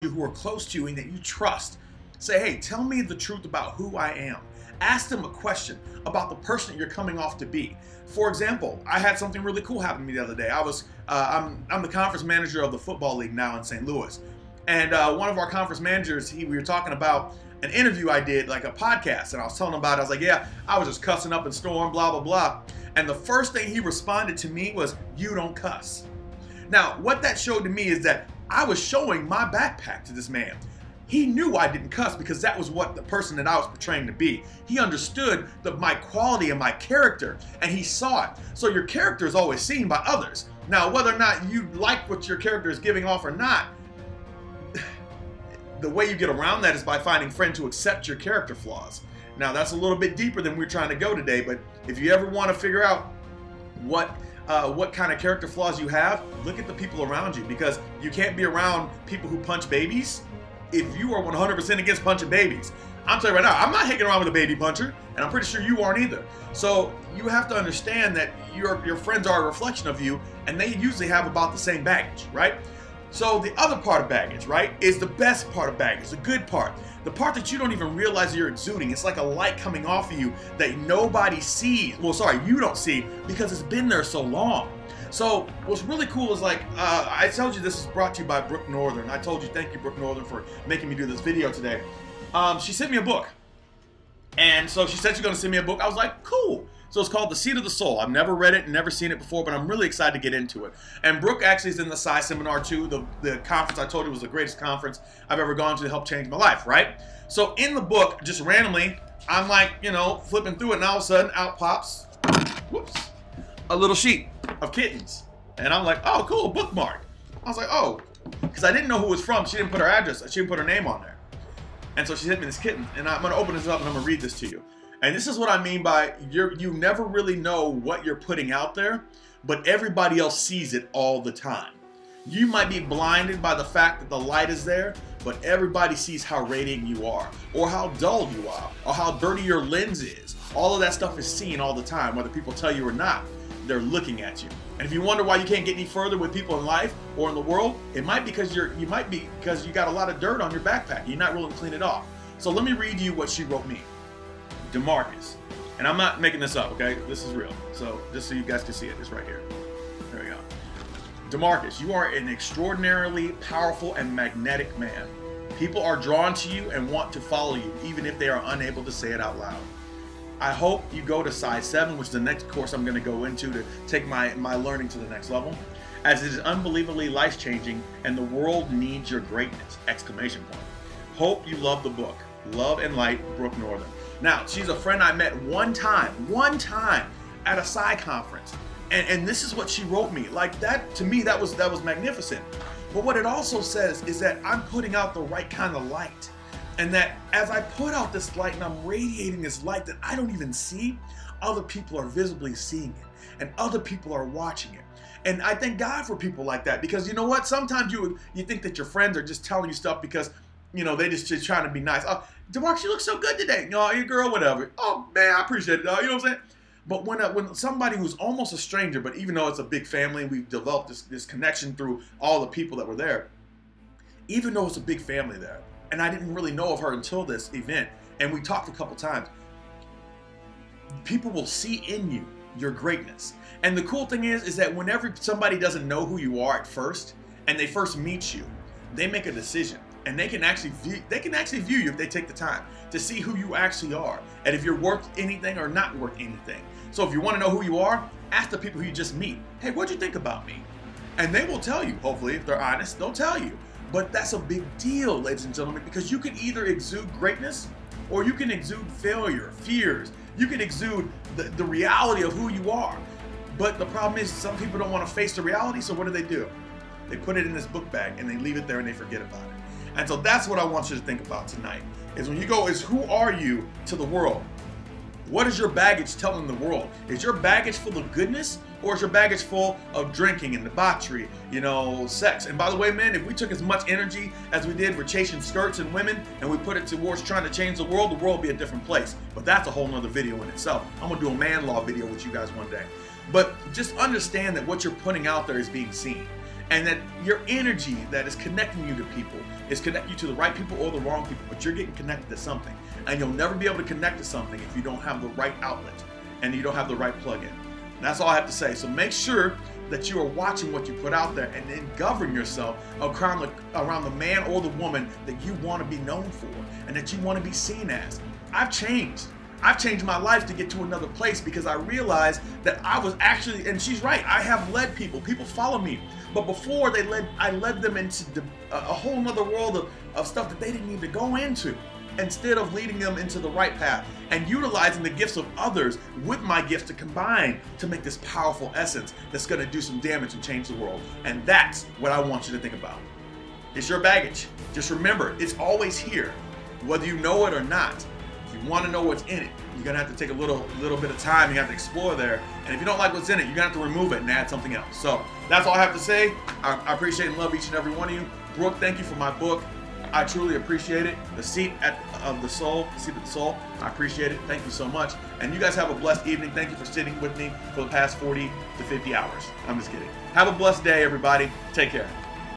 who are close to you and that you trust. Say, hey, tell me the truth about who I am. Ask them a question about the person that you're coming off to be. For example, I had something really cool happen to me the other day. I'm the conference manager of the football league now in St. Louis. And one of our conference managers, we were talking about an interview I did, like a podcast, and I was telling him about it. I was like, yeah, I was just cussing up and storm, blah, blah, blah. And the first thing he responded to me was, you don't cuss. Now, what that showed to me is that I was showing my backpack to this man. He knew I didn't cuss because that was what the person that I was portraying to be. He understood my quality and my character, and he saw it. So your character is always seen by others. Now, whether or not you like what your character is giving off or not, the way you get around that is by finding friends who accept your character flaws. Now, that's a little bit deeper than we're trying to go today, but if you ever want to figure out what kind of character flaws you have, look at the people around you, because you can't be around people who punch babies if you are 100% against punching babies. I'm telling you right now, I'm not hanging around with a baby puncher, and I'm pretty sure you aren't either. So you have to understand that your friends are a reflection of you, and they usually have about the same baggage, right? So the other part of baggage, right, is the best part of baggage, the good part. The part that you don't even realize you're exuding. It's like a light coming off of you that nobody sees. Well, sorry, you don't see because it's been there so long. So what's really cool is, like, I told you this is brought to you by Brooke Northern. I told you thank you, Brooke Northern, for making me do this video today. She sent me a book. And so she said she's going to send me a book. I was like, cool. So it's called The Seat of the Soul. I've never read it and never seen it before, but I'm really excited to get into it. And Brooke actually is in the Psy seminar too. The conference I told you was the greatest conference I've ever gone to help change my life, right? So in the book, just randomly, I'm like, you know, flipping through it, and all of a sudden out pops, whoops, a little sheet of kittens. And I'm like, oh, cool, bookmark. I was like, oh, because I didn't know who it was from. She didn't put her address, she didn't put her name on there. And so she sent me this kitten, and I'm going to open this up and I'm going to read this to you. And this is what I mean by you never really know what you're putting out there, but everybody else sees it all the time. You might be blinded by the fact that the light is there, but everybody sees how radiant you are, or how dull you are, or how dirty your lens is. All of that stuff is seen all the time, whether people tell you or not. They're looking at you. And if you wonder why you can't get any further with people in life or in the world, it might be because you got a lot of dirt on your backpack. You're not willing to clean it off. So let me read you what she wrote me. DeMarcus, and I'm not making this up, okay? This is real. So just so you guys can see it, it's right here. There we go. DeMarcus, you are an extraordinarily powerful and magnetic man. People are drawn to you and want to follow you, even if they are unable to say it out loud. I hope you go to Size 7, which is the next course I'm going to go into to take my learning to the next level, as it is unbelievably life-changing and the world needs your greatness! Exclamation point. Hope you love the book. Love and light, Brooke Northern. Now, she's a friend I met one time at a Psy conference. And this is what she wrote me. Like, that, to me, that was magnificent. But what it also says is that I'm putting out the right kind of light. And that as I put out this light and I'm radiating this light that I don't even see, other people are visibly seeing it. And other people are watching it. And I thank God for people like that, because you know what? Sometimes you think that your friends are just telling you stuff because, you know, they just trying to be nice. Oh, DeMarcus, you look so good today. You know, your girl, whatever. Oh, man, I appreciate it. You know what I'm saying? But when somebody who's almost a stranger, but even though it's a big family, and we've developed this connection through all the people that were there, even though it's a big family there, and I didn't really know of her until this event, and we talked a couple times, people will see in you your greatness. And the cool thing is that whenever somebody doesn't know who you are at first, and they first meet you, they make a decision. And they can actually view you if they take the time to see who you actually are, and if you're worth anything or not worth anything. So if you want to know who you are, ask the people who you just meet, hey, what'd you think about me? And they will tell you. Hopefully, if they're honest, they'll tell you. But that's a big deal, ladies and gentlemen, because you can either exude greatness or you can exude failure, fears. You can exude the reality of who you are. But the problem is some people don't want to face the reality, so what do? They put it in this book bag and they leave it there and they forget about it. And so that's what I want you to think about tonight, is when you go, is who are you to the world? What is your baggage telling the world? Is your baggage full of goodness, or is your baggage full of drinking and debauchery, you know, sex? And by the way, man, if we took as much energy as we did for chasing skirts and women, and we put it towards trying to change the world would be a different place. But that's a whole nother video in itself. I'm gonna do a man law video with you guys one day. But just understand that what you're putting out there is being seen. and that your energy that is connecting you to people is connecting you to the right people or the wrong people, but you're getting connected to something. And you'll never be able to connect to something if you don't have the right outlet and you don't have the right plug-in. And that's all I have to say. So make sure that you are watching what you put out there, and then govern yourself around the man or the woman that you want to be known for and that you want to be seen as. I've changed my life to get to another place because I realized that I was actually, and she's right, I have led people follow me, but before I led them into a whole nother world of stuff that they didn't need to go into, instead of leading them into the right path and utilizing the gifts of others with my gifts to combine to make this powerful essence that's going to do some damage and change the world. And that's what I want you to think about. It's your baggage. Just remember, it's always here, whether you know it or not. If you want to know what's in it, you're going to have to take a little bit of time. You have to explore there. And if you don't like what's in it, you're going to have to remove it and add something else. So that's all I have to say. I appreciate and love each and every one of you. Brooke, thank you for my book. I truly appreciate it. The Seat of the Soul. I appreciate it. Thank you so much. And you guys have a blessed evening. Thank you for sitting with me for the past 40 to 50 hours. I'm just kidding. Have a blessed day, everybody. Take care.